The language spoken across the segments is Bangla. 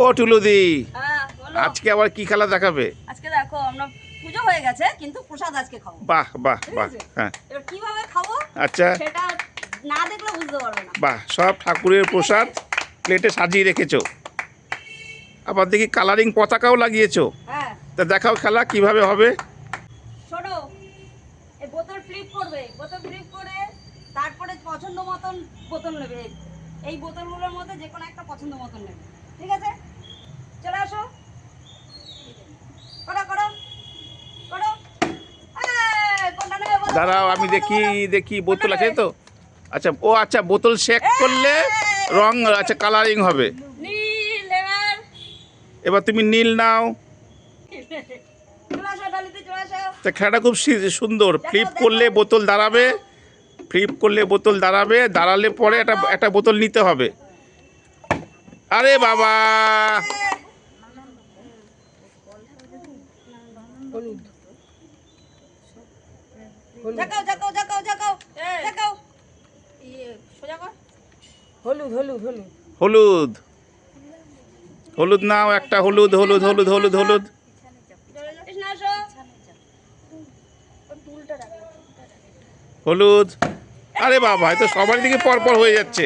ও টুলুদি, হ্যাঁ বলো। আজকে আবার কি খেলা দেখাবে? আজকে দেখো আমরা পুজো হয়ে গেছে কিন্তু প্রসাদ আজকে খাবো। বাহ বাহ ঠিক বাহ, আছে? হ্যাঁ এবার কিভাবে খাবো আচ্ছা সেটা না দেখলে বুঝতে পারবে না। বাহ, সব ঠাকুরের প্রসাদ প্লেটে সাজিয়ে রেখেছো, আবার দেখি কালারিং পতাকাও লাগিয়েছো। হ্যাঁ তা দেখাও খেলা কিভাবে হবে। শোনো, এই বোতল ফ্লিপ করবে, বোতল ফ্লিপ করে তারপরে পছন্দ মতন বোতল নেবে। এই বোতলগুলোর মধ্যে যে কোনো একটা পছন্দ মতন নেবে, ঠিক আছে? চলে আসো, করো করো করো। কোনটা নেবে বলো, দাঁড়াও বলো, আমি বলো, দেখি বলো। দেখি বোতল আছে তো। আচ্ছা ও আচ্ছা, বোতল শেক করলে রং আচ্ছা কালারিং হবে। নীল, এবার তুমি নীল নাও। চলে আসো ডালিতে, চলে আসো। তা খেলাটা খুব সুন্দর। ফ্লিপ করলে বোতল দাঁড়াবে, ফ্লিপ করলে বোতল দাঁড়াবে, দাঁড়ালে পরে একটা বোতল নিতে হবে। আরে বাবা, জাগাও জাগাও জাগাও জাগাও জাগাও। সোজা কর। হলুদ হলুদ হলুদ হলুদ হলুদ নাও, একটা হলুদ হলুদ হলুদ হলুদ হলুদ কৃষ্ণ আসো। হলুদ। আরে বাবা, এ তো সবার দিকে পরপর হয়ে যাচ্ছে।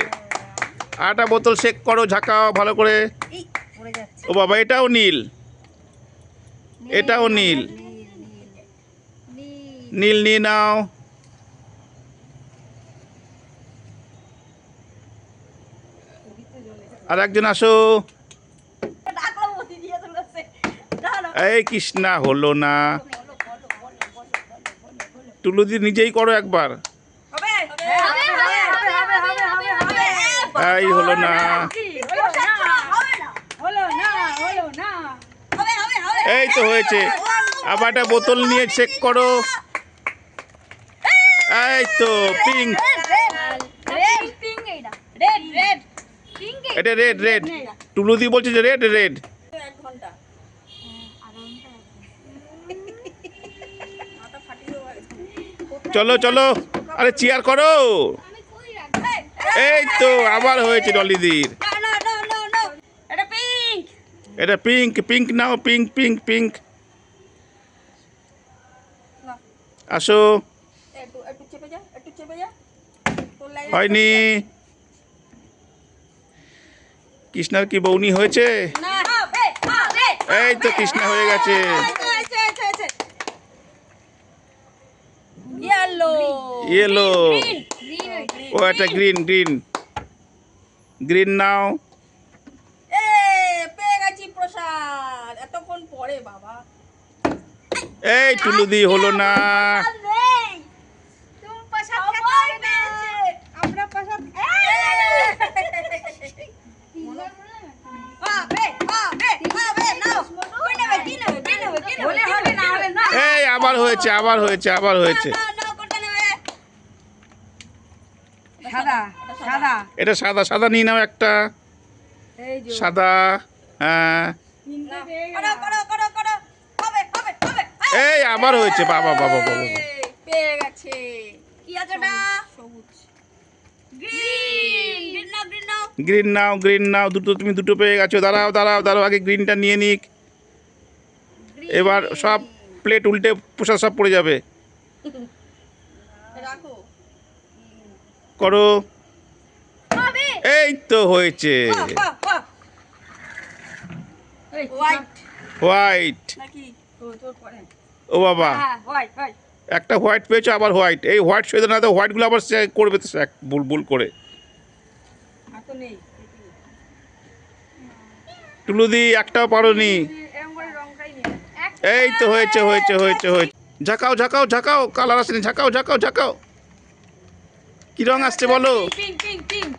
আটা বোতল শেক করো, ঝাঁকাও ভালো করে। এই পড়ে যাচ্ছে। ও বাবা, এটাও নীল, এটাও নীল। নীল নিয়ে নাও। আর একজন আসো। ডাকলাম মতি দিয়ে চলেছে। দাঁড়াও। এই কৃষ্ণা, হলো না। টুলুদি নিজেই করো একবার। হবে হবে হবে হবে হবে হবে হবে। এই হলো না। হলো না হবে না হলো না হলো না হবে হবে হবে। এই তো হয়েছে। আবার একটা বোতল নিয়ে চেক করো। এই তো পিঙ্ক, রেড পিঙ্ক, এইটা রেড রেড পিঙ্ক। এটা রেড রেড। টুলুদি বলছে যে রেড রেড। 1 ঘন্টা মাথা ফাটিয়ে দেবো। চলো চলো, আরে চেয়ার করো। এই তো আবার হয়েছে ডলিদির। না না না না না, এটা পিঙ্ক। এটা পিঙ্ক, পিঙ্ক নাও, পিঙ্ক পিঙ্ক পিঙ্ক। না আসো। একটু একটু চেপে যা, একটু চেপে যা। তোর লাগে হয়নি। কৃষ্ণার কি বৌনি হয়েছে? না হবে হবে। এই তো কৃষ্ণা হয়ে গেছে। Yellow yellow. গ্রিন ও একটা গ্রিন, গ্রিন গ্রিন নাও। এ পেয়ে গেছি প্রসাদ এতক্ষণ পরে বাবা। এই টুলুদি হলো না। নেই তুমি প্রসাদ খেতে হবে না। আমরা প্রসাদ হবে হবে হবে নাও। কই নেবে, কি নেবে, কি নেবে, কি নেবে? হলে হবে, না হলে না। এই আবার হয়েছে, আবার হয়েছে, আবার হয়েছে। না না কোনটা নেবে? সাদা সাদা। এটা সাদা, সাদা নিয়ে নাও একটা। এই যে সাদা, হ্যাঁ। করো করো করো করো। হবে হবে হবে। এই আবার হয়েছে, বাবা বাবা বাবা। পেয়ে গেছে। কি আছে এটা? সবুজ গ্রিন। গ্রিন নাও গ্রিন নাও। গ্রিন নাও, গ্রিন নাও, দুটো তুমি দুটো পেয়ে গেছো। দাঁড়াও দাঁড়াও দাঁড়াও, আগে গ্রিনটা নিয়ে নিক। এবার সব প্লেট উল্টে প্রসাদ সব পড়ে যাবে। রাখো। করো। হবে। এই তো হয়েছে। বাহ বাহ। White white. নাকি? তোর পরে। ও বাবা, হ্যাঁ হোয়াইট হোয়াইট। একটা হোয়াইট পেয়েছো, আবার হোয়াইট। এই হোয়াইট শুয়ে না তো হোয়াইটগুলো আবার সে করবে তো এক বুল বুল করে। আর তো নেই। টুলুদি একটাও পারোনি। এরকম করে রংটাই নেই। এই তো হয়েছে হয়েছে হয়েছে হয়েছে। ঝাঁকাও ঝাঁকাও ঝাঁকাও, কালার আসেনি। ঝাঁকাও ঝাঁকাও ঝাঁকাও। কি রং আসছে বলো? Pink pink pink.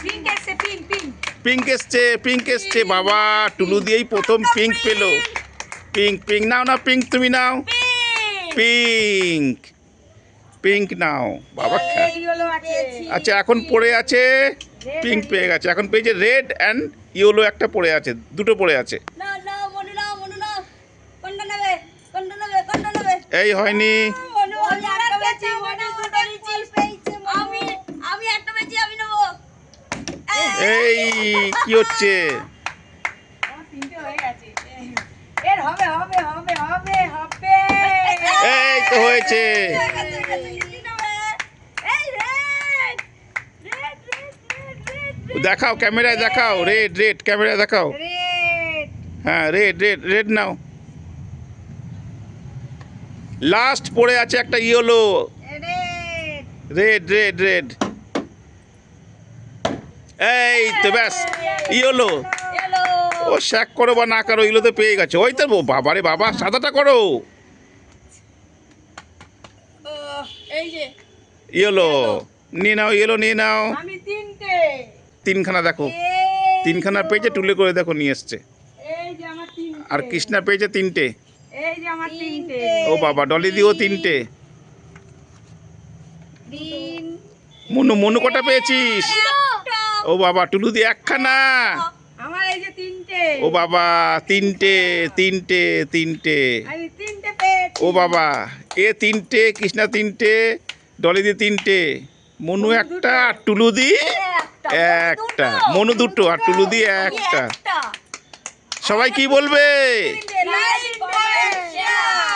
পিঙ্ক এসে পিঙ্ক পিঙ্ক। পিঙ্ক এসছে, পিঙ্ক এসছে। বাবা, টুলু দিয়েই প্রথম পিঙ্ক পেলো। পিঙ্ক পিঙ্ক নাও না, পিঙ্ক তুমি নাও। পিঙ্ক পিঙ্ক নাও বাবা। ইয়েলো আছে। আচ্ছা এখন পড়ে আছে, পিঙ্ক পেয়ে গেছে। এখন পেয়েছে রেড অ্যান্ড ইয়েলো, একটা পড়ে আছে, দুটো পড়ে আছে। না না মনে নাও মনে নাও। কোনটা নেবে, কোনটা নেবে, কোনটা নেবে? এই হয়নি। মনে একটা বেচি, মনে দুটো নিচ্ছি। আমি একটা বেচি, আমি নেবো। এই কি হচ্ছে? তিনটে হয়ে গেছে। এর হবে হবে হবে হবে হবে। এই তো হয়েছে। এই red red red red red দেখাও ক্যামেরায় দেখাও, রেড রেড ক্যামেরায় দেখাও। রেড। হ্যাঁ রেড রেড রেড নাও। লাস্ট পড়ে আছে একটা yellow. Red. Red red red. এই তো ব্যাস ইয়েলো। হ্যালো ও শ্যাক করো বা না করো, এগুলো তো পেয়ে গেছে। ওই তো বাবারে বাবা, সাদাটা করো। ও, এই যে ইয়েলো নিয়ে নাও, ইয়েলো নিয়ে নাও। আমি তিনটে। তিনখানা দেখো, এই তিনখানা তো। পেয়েছে, তুলে করে দেখো নিয়ে এসছে। এই যে আমার তিনটে। আর কৃষ্ণা পেয়েছে তিনটে। এই যে আমার তিনটে। ও বাবা, ডলি দিও তিনটে। তিন। মনু মনু কটা পেয়েছিস? ও বাবা, টুলু দি একখানা। আমার এই যে তিনটে। ও বাবা, তিনটে তিনটে তিনটে। আমি তিনটে পেয়েছি। ও বাবা, এ তিনটে, কৃষ্ণা তিনটে, ডলি দি তিনটে, মনু একটা, আর টুলু দি একটা। মনু দুটো আর টুলু দি একটা। সবাই কি বলবে? Like comment share